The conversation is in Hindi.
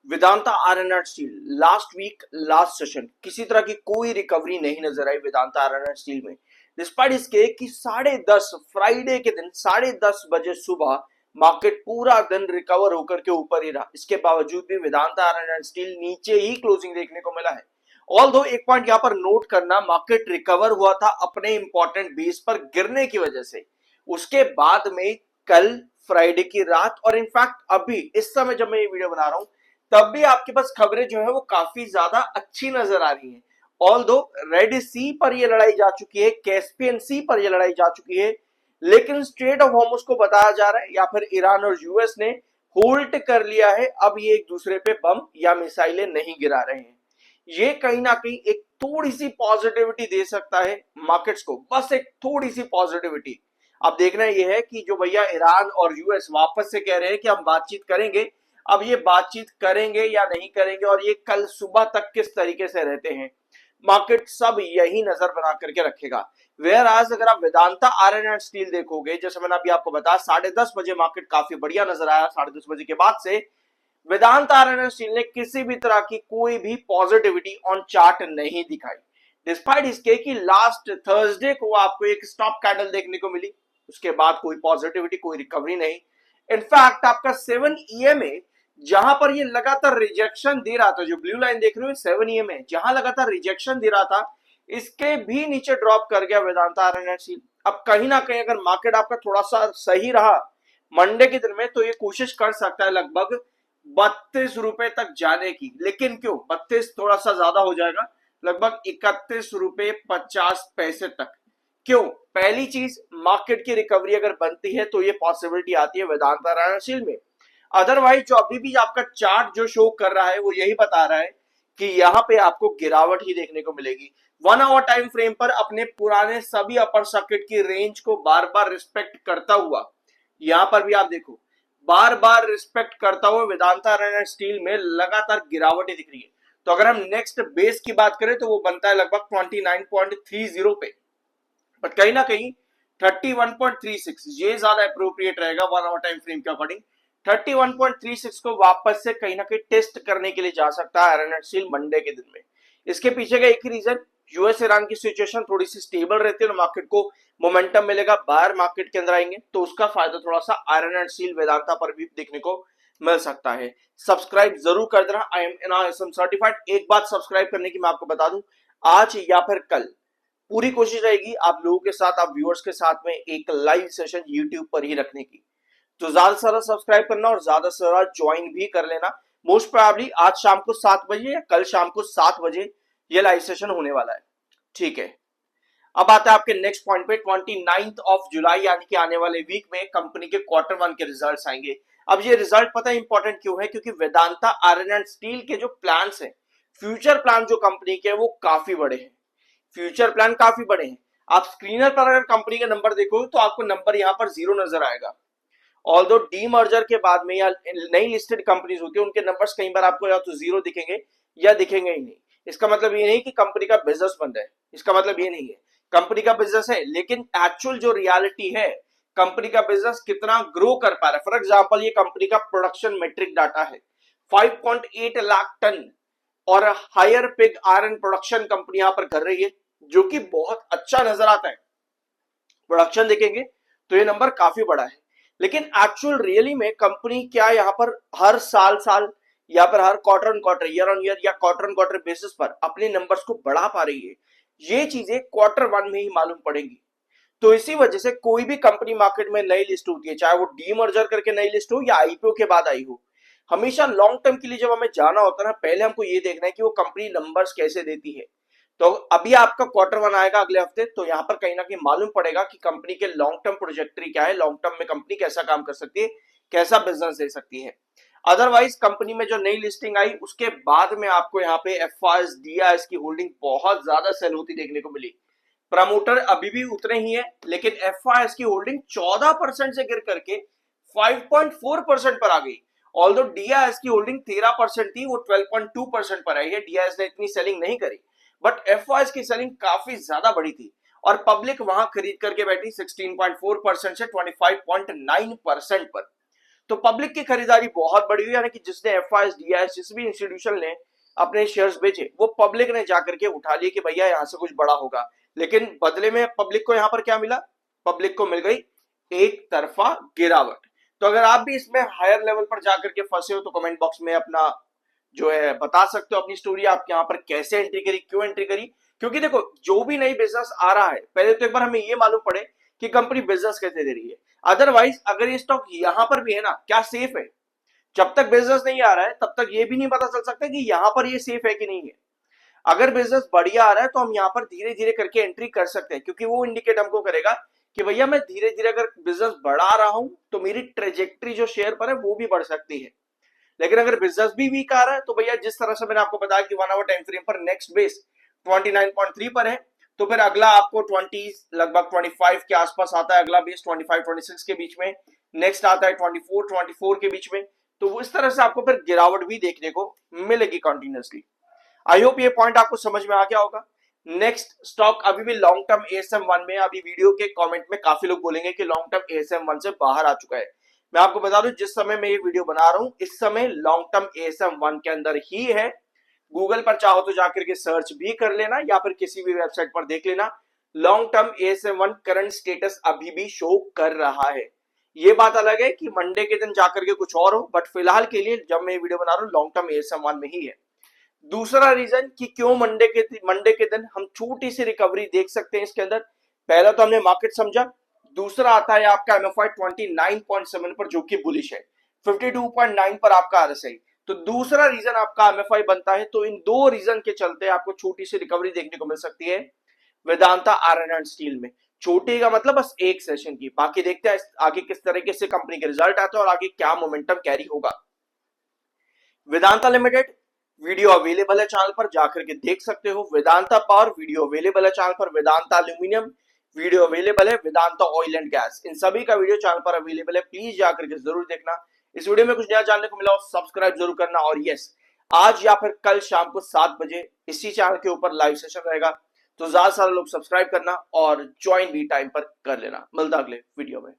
Vedanta iron and steel last week last session किसी तरह की कोई रिकवरी नहीं नजर आई वेदांता आयरन एंड स्टील में, डिस्पाइट इसके कि 10:30 फ्राइडे के दिन 10:30 बजे सुबह मार्केट पूरा दिन रिकवर होकर के ऊपर ही रहा। इसके बावजूद भी वेदांता आयरन एंड स्टील नीचे ही क्लोजिंग देखने को मिला है। ऑल्दो एक पॉइंट यहां पर नोट करना, मार्केट रिकवर हुआ था अपने इंपॉर्टेंट बेस पर गिरने की वजह से। उसके बाद में कल फ्राइडे की रात और इनफैक्ट अभी इस समय जब मैं ये वीडियो बना रहा हूं तब भी आपके पास खबरें जो है वो काफी ज्यादा अच्छी नजर आ रही हैं। ऑल्दो रेड सी पर ये लड़ाई जा चुकी है, कैस्पियन सी पर ये लड़ाई जा चुकी है, लेकिन स्ट्रेट ऑफ हॉर्मुज को बताया जा रहा है या फिर ईरान और यूएस ने होल्ड कर लिया है। अब ये एक दूसरे पे बम या मिसाइलें नहीं गिरा रहे हैं। ये कहीं ना कहीं एक थोड़ी सी पॉजिटिविटी दे सकता है मार्केट्स को, बस एक थोड़ी सी पॉजिटिविटी। अब देखना यह है कि जो भैया ईरान और यूएस वापस से कह रहे हैं कि हम बातचीत करेंगे, अब ये बातचीत करेंगे या नहीं करेंगे और ये कल सुबह तक किस तरीके से रहते हैं, मार्केट सब यही नजर बना करके रखेगा। वेयर आज अगर आप वेदांता आयरन एंड स्टील देखोगे, जैसे मैंने अभी आपको बताया 10:30 बजे मार्केट काफी बढ़िया नजर आया। 10:30 बजे के बाद से वेदांता आयरन एंड स्टील ने किसी भी तरह की कोई भी पॉजिटिविटी ऑन चार्ट नहीं दिखाई, डिस्पाइट इसके कि लास्ट थर्सडे को आपको एक स्टॉप कैंडल देखने को मिली। उसके बाद कोई पॉजिटिविटी, कोई रिकवरी नहीं। इनफैक्ट आपका 7 EMA जहां पर ये लगातार रिजेक्शन दे रहा था, जो ब्लू लाइन देख रहे हो 7 EMA जहां लगातार रिजेक्शन दे रहा था, इसके भी नीचे ड्रॉप कर गया वेदांता आयरन एंड स्टील। अब कहीं ना कहीं अगर मार्केट आपका थोड़ा सा सही रहा मंडे के दिन में तो ये कोशिश कर सकता है लगभग 32 रुपए तक जाने की। लेकिन क्यों 32, थोड़ा सा ज्यादा हो जाएगा, लगभग 31 रुपए 50 पैसे तक। क्यों? पहली चीज, मार्केट की रिकवरी अगर बनती है तो ये पॉसिबिलिटी आती है वेदांता आयरन एंड स्टील में। अदरवाइज जो अभी भी आपका चार्ट जो शो कर रहा है वो यही बता रहा है कि यहां पे आपको गिरावट ही देखने को मिलेगी। 1 आवर टाइम फ्रेम पर अपने पुराने सभी अपर सर्किट की रेंज को बार बार रिस्पेक्ट करता हुआ, यहां पर भी आप देखो बार बार रिस्पेक्ट करता हुआ वेदांता आयरन एंड स्टील में लगातार गिरावट ही दिख रही है। तो अगर हम नेक्स्ट बेस की बात करें तो वो बनता है लगभग 29.30 पे, बट कहीं ना कहीं 31.36 ये ज्यादा अप्रोप्रिएट रहेगा 1 आवर टाइम फ्रेम के अकॉर्डिंग। 31.36 को वापस से कहीं ना कहीं टेस्ट करने के लिए जा सकता है आयरन एंड स्टील मंडे के दिन में। इसके पीछे का एक ही रीजन, यूएस ईरान की सिचुएशन थोड़ी सी स्टेबल रहती है तो मार्केट को मोमेंटम मिलेगा, बाहर मार्केट के अंदर आएंगे तो उसका फायदा थोड़ा सा आयरन एंड स्टील वेदांता पर भी देखने को मिल सकता है। सब्सक्राइब जरूर कर देना, आई एम NISM सर्टिफाइड। एक बात सब्सक्राइब करने की मैं आपको बता दूं, आज या फिर कल पूरी कोशिश रहेगी आप लोगों के साथ, आप व्यूअर्स के साथ में एक लाइव सेशन यूट्यूब पर ही रखने की। तो ज्यादा से ज्यादा सब्सक्राइब करना और ज्यादा से ज्यादा ज्वाइन भी कर लेना। मोस्ट प्रोबेबली आज शाम को 7 बजे या कल शाम को 7 बजे ये लाइव सेशन होने वाला है, ठीक है। अब आता है आपके नेक्स्ट पॉइंट पे, 29 जुलाई यानी कि आने वाले वीक में कंपनी के Q1 के रिजल्ट्स आएंगे। अब ये रिजल्ट पता है इंपॉर्टेंट क्यों है? क्योंकि वेदांता आयरन एंड स्टील के जो प्लान्स हैं, फ्यूचर प्लान जो कंपनी के वो काफी बड़े हैं, फ्यूचर प्लान काफी बड़े हैं। आप स्क्रीनर पर अगर कंपनी का नंबर देखो तो आपको नंबर यहां पर 0 नजर आएगा। ऑल्दो डीमर्जर के बाद में या नई लिस्टेड कंपनीज होती है उनके नंबर्स कई बार आपको या तो 0 दिखेंगे या दिखेंगे ही नहीं। इसका मतलब ये नहीं कि कंपनी का बिजनेस बंद है, इसका मतलब ये नहीं है। कंपनी का बिजनेस है, लेकिन एक्चुअल जो रियलिटी है कंपनी का बिजनेस कितना ग्रो कर पा रहा है। फॉर एग्जांपल ये कंपनी का प्रोडक्शन मेट्रिक डाटा है, 5.8 लाख टन और higher pig iron production company यहां पर कर रही है, जो कि बहुत अच्छा नजर आता है। प्रोडक्शन देखेंगे तो ये नंबर काफी बड़ा है, लेकिन एक्चुअल रियली में कंपनी क्या यहां पर हर साल या फिर हर क्वार्टर ईयर ऑन ईयर या क्वार्टर बेसिस पर अपने नंबर्स को बढ़ा पा रही है, ये चीजें Q1 में ही मालूम पड़ेंगी। तो इसी वजह से कोई भी कंपनी मार्केट में नई लिस्ट होती है, चाहे वो डीमर्जर करके नई लिस्ट हो या आईपीओ के बाद आई हो, हमेशा लॉन्ग टर्म के लिए जब हमें जाना होता है ना, पहले हमको ये देखना है कि वो कंपनी नंबर्स कैसे देती है। तो अभी आपका Q1 आएगा अगले हफ्ते, तो यहां पर कहीं ना कहीं मालूम पड़ेगा कि कंपनी के लॉन्ग टर्म प्रोजेक्टरी क्या है, लॉन्ग टर्म में कंपनी कैसा काम कर सकती है, कैसा बिजनेस दे सकती है। अदरवाइज कंपनी में जो नई लिस्टिंग आई उसके बाद में आपको यहाँ पे एफआईएस डीआईएस की होल्डिंग बहुत ज्यादा सेल होती देखने को मिली। प्रमोटर अभी भी उतने ही है, लेकिन एफआईएस की होल्डिंग 14% से गिर करके 5.4% पर आ गई। ऑल्दो डीआईएस की होल्डिंग 13% थी, वो 12.2% पर आई है। डीआईएस ने इतनी सेलिंग नहीं करी, बट एफआईएस की सेलिंग काफी ज्यादा बड़ी थी और पब्लिक वहां खरीद करके बैठी 16.4% से 25.9% पर। तो पब्लिक की खरीदारी बहुत बढ़ी हुई, यानी कि जिसने एफआईएस डीआईएस जिस भी इंस्टीट्यूशन ने अपने शेयर्स बेचे वो पब्लिक ने जाकर के उठा लिए कि भैया यहां से कुछ बड़ा होगा। लेकिन बदले में पब्लिक को यहां पर क्या मिला? पब्लिक को मिल गई एक तरफा गिरावट। तो अगर आप भी इसमें हायर लेवल पर जाकर के फंसे हो तो कमेंट बॉक्स में अपना जो है बता सकते हो अपनी स्टोरी, आप यहाँ पर कैसे एंट्री करी, क्यों एंट्री करी। क्योंकि देखो जो भी नई बिजनेस आ रहा है पहले तो एक बार हमें ये मालूम पड़े कि कंपनी बिजनेस कैसे दे रही है। अदरवाइज अगर ये स्टॉक यहां पर भी है ना, क्या सेफ है? जब तक बिजनेस नहीं आ रहा है तब तक ये भी नहीं पता चल सकता कि यहां पर ये सेफ है कि नहीं है। अगर बिजनेस बढ़िया आ रहा है तो हम यहाँ पर धीरे धीरे करके एंट्री कर सकते हैं, क्योंकि वो इंडिकेट हमको करेगा कि भैया मैं धीरे धीरे अगर बिजनेस बढ़ा रहा हूं तो मेरी ट्रेजेक्ट्री जो शेयर पर है वो भी बढ़ सकती है। लेकिन अगर बिजनेस भी वीक आ रहा है तो भैया जिस तरह से मैंने आपको बताया कि 1 आवर टाइम फ्रेम पर नेक्स्ट बेस 29.3 पर है, तो फिर अगला आपको 20 लगभग 25 के आसपास आता है, अगला बेस 25-26 के बीच में, नेक्स्ट आता है 24 के बीच में। तो वो इस तरह से आपको फिर गिरावट भी देखने को मिलेगी कंटिन्यूसली। आई होप ये पॉइंट आपको समझ में आ गया होगा। नेक्स्ट स्टॉक अभी भी लॉन्ग टर्म एएसएम 1 में, अभी वीडियो के कमेंट में काफी लोग बोलेंगे कि लॉन्ग टर्म एएसएम 1 से बाहर आ चुका है। मैं आपको बता दूं जिस समय मैं ये वीडियो बना रहा हूं इस समय लॉन्ग टर्म एएसएम 1 के अंदर ही है। गूगल पर चाहो तो जाकर के सर्च भी कर लेना या फिर किसी भी वेबसाइट पर देख लेना, long term ASM 1 current status अभी भी शो कर रहा है। ये बात अलग है कि मंडे के दिन जाकर के कुछ और हो, बट फिलहाल के लिए जब मैं ये वीडियो बना रहा हूं लॉन्ग टर्म एएसएम 1 में ही है। दूसरा रीजन कि क्यों मंडे के दिन हम छोटी सी रिकवरी देख सकते हैं इसके अंदर, पहला तो हमने मार्केट समझा, दूसरा आता है आपका एमएफआई 29.7 पर जो कि बुलिश है, 52.9 पर आपका आरएसआई। तो दूसरा रीजन आपका एमएफआई बनता है। तो इन दो रीजन के चलते आपको छोटी सी रिकवरी देखने को मिल सकती है वेदांता आयरन एंड स्टील में। छोटी का मतलब बस एक सेशन की, बाकी देखते हैं आगे किस तरीके से कंपनी के रिजल्ट आते हैं और आगे क्या मोमेंटम कैरी होगा। वेदांता लिमिटेड वीडियो अवेलेबल है चैनल पर, जाकर के देख सकते हो। वेदांता पावर वीडियो अवेलेबल है चैनल पर, वेदांता एल्यूमिनियम वीडियो अवेलेबल है, Vedanta oil and gas in सभी का वीडियो चैनल पर अवेलेबल है, प्लीज जाकर के जरूर देखना। इस वीडियो में कुछ नया जानने को मिला हो सब्सक्राइब जरूर करना, और यस आज या फिर कल शाम को 7 बजे इसी चैनल के ऊपर लाइव सेशन रहेगा, तो ज्यादा सारे लोग सब्सक्राइब करना और ज्वाइन भी टाइम पर कर लेना। मिलता अगले वीडियो में।